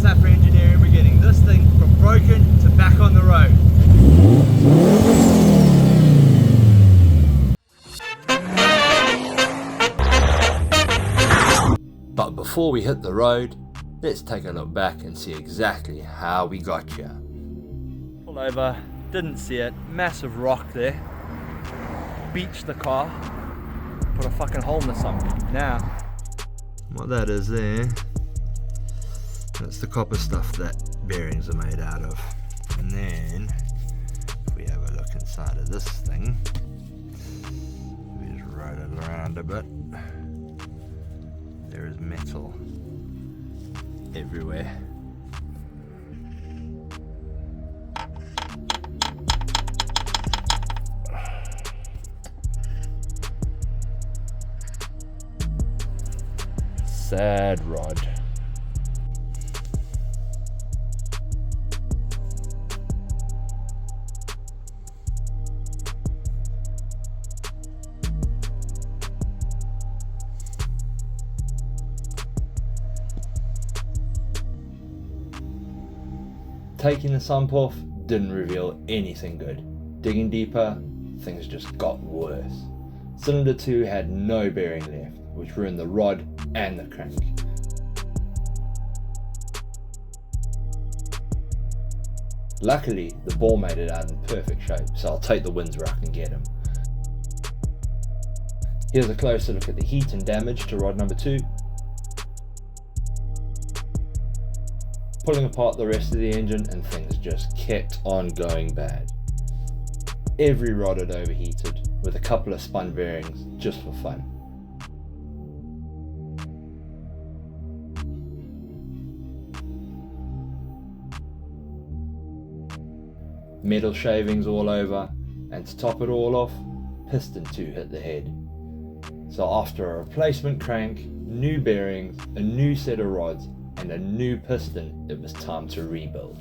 Sapper Engineering. We're getting this thing from broken to back on the road. But before we hit the road, let's take a look back and see exactly how we got here. Pull over, didn't see it, massive rock there. Beached the car, put a fucking hole in the sump. Now, what that is there, that's the copper stuff that bearings are made out of. And then, if we have a look inside of this thing, we just roll it around a bit. There is metal everywhere. Sad rod. Taking the sump off didn't reveal anything good. Digging deeper, things just got worse. Cylinder 2 had no bearing left, which ruined the rod and the crank. Luckily, the ball made it out in perfect shape, so I'll take the wins where I can get them. Here's a closer look at the heat and damage to rod number 2. Pulling apart the rest of the engine and things just kept on going bad. Every rod had overheated, with a couple of spun bearings just for fun. Metal shavings all over, and to top it all off, piston 2 hit the head. So after a replacement crank, new bearings, a new set of rods, and a new piston, it was time to rebuild.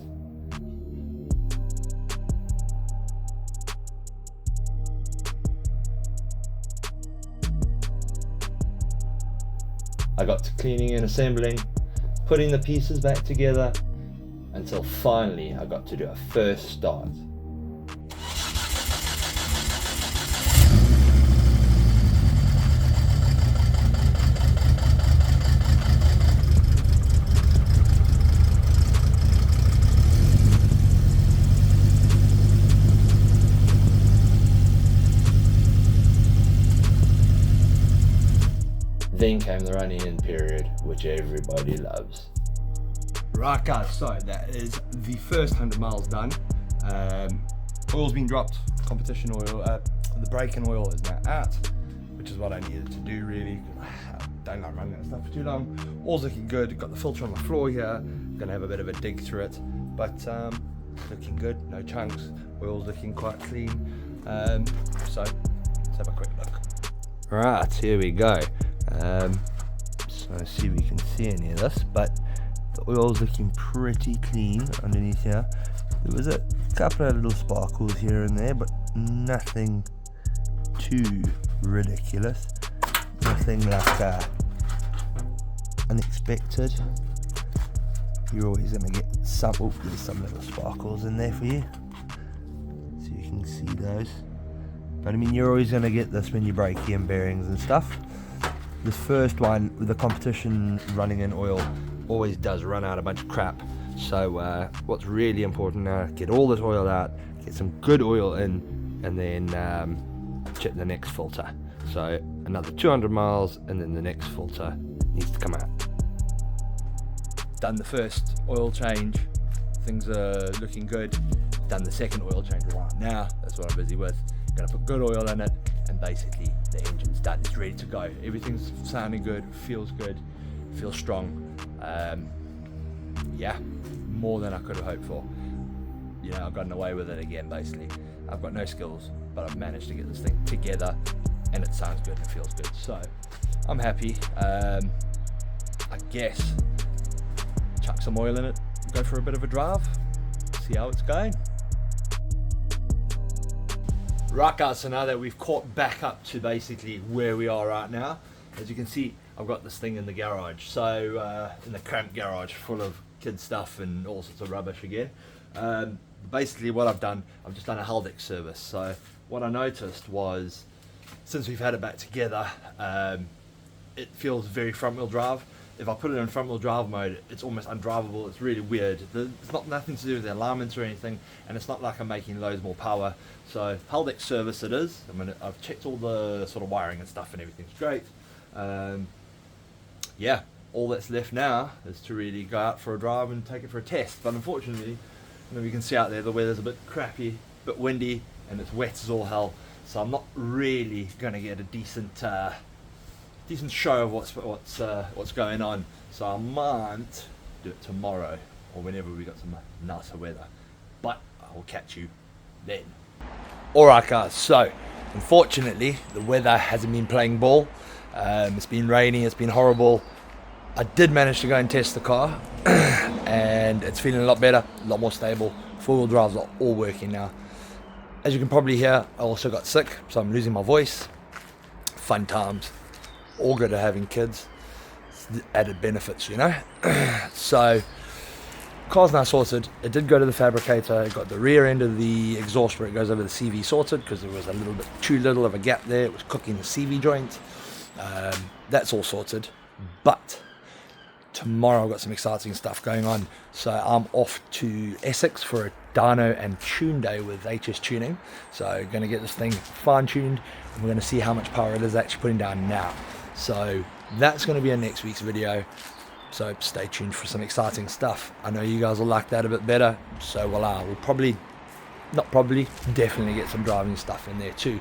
I got to cleaning and assembling, putting the pieces back together, until finally I got to do a first start. Then came the running in period, which everybody loves. Right guys, so that is the first 100 miles done. Oil's been dropped, competition oil, the braking oil is now out, which is what I needed to do really. I don't like running that stuff for too long. All's looking good, got the filter on the floor here, gonna have a bit of a dig through it, but looking good, no chunks, oil's looking quite clean. So let's have a quick look. Right, here we go. So let's see if we can see any of this, but the oil's looking pretty clean underneath here. There was a couple of little sparkles here and there, but nothing too ridiculous. Nothing like unexpected. You're always going to get some, oh, there's some little sparkles in there for you. So you can see those. But I mean, you're always going to get this when you break in bearings and stuff. This first one with the competition running in oil always does run out a bunch of crap. So what's really important now, get all this oil out, get some good oil in, and then check the next filter. So another 200 miles and then the next filter needs to come out. Done the first oil change, things are looking good. Done the second oil change right now, that's what I'm busy with. Gonna put good oil in it, and basically the engine's done, it's ready to go. Everything's sounding good, feels strong. Yeah, more than I could have hoped for. You know, I've gotten away with it again basically. I've got no skills, but I've managed to get this thing together and it sounds good and feels good. So I'm happy. I guess chuck some oil in it, go for a bit of a drive, see how it's going. Right guys, so now that we've caught back up to basically where we are right now, as you can see, I've got this thing in the garage, so in the cramped garage full of kid stuff and all sorts of rubbish again. Basically what I've just done a Haldex service. So what I noticed was, since we've had it back together, it feels very front wheel drive. If I put it in front wheel drive mode, it's almost undrivable. It's really weird. It's not nothing to do with the alignments or anything, and it's not like I'm making loads more power. So Haldex service it is. I've checked all the sort of wiring and stuff, and everything's great. Yeah, all that's left now is to really go out for a drive and take it for a test. But unfortunately, you can see out there the weather's a bit crappy, a bit windy, and it's wet as all hell. So I'm not really going to get a decent show of what's going on. So I might do it tomorrow or whenever we got some nicer weather. But I will catch you then. Alright guys, so unfortunately the weather hasn't been playing ball. It's been rainy, it's been horrible. I did manage to go and test the car and it's feeling a lot better, a lot more stable. Four-wheel drives are all working now. As you can probably hear, I also got sick, so I'm losing my voice. Fun times. All good at having kids. It's the added benefits, you know. So, car's now sorted. It did go to the fabricator. It got the rear end of the exhaust where it goes over the CV sorted because there was a little bit too little of a gap there. It was cooking the CV joint. That's all sorted. But tomorrow I've got some exciting stuff going on. So I'm off to Essex for a dyno and tune day with HS Tuning. So going to get this thing fine-tuned and we're going to see how much power it is actually putting down now. So that's going to be in next week's video. So stay tuned for some exciting stuff. I know you guys will like that a bit better. So will I. We'll definitely get some driving stuff in there too.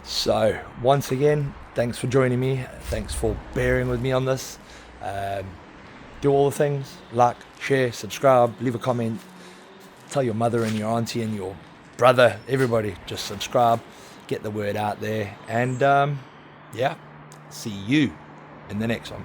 So once again, thanks for joining me. Thanks for bearing with me on this. Do all the things, like, share, subscribe, leave a comment, tell your mother and your auntie and your brother, everybody, just subscribe, get the word out there, and yeah, see you in the next one.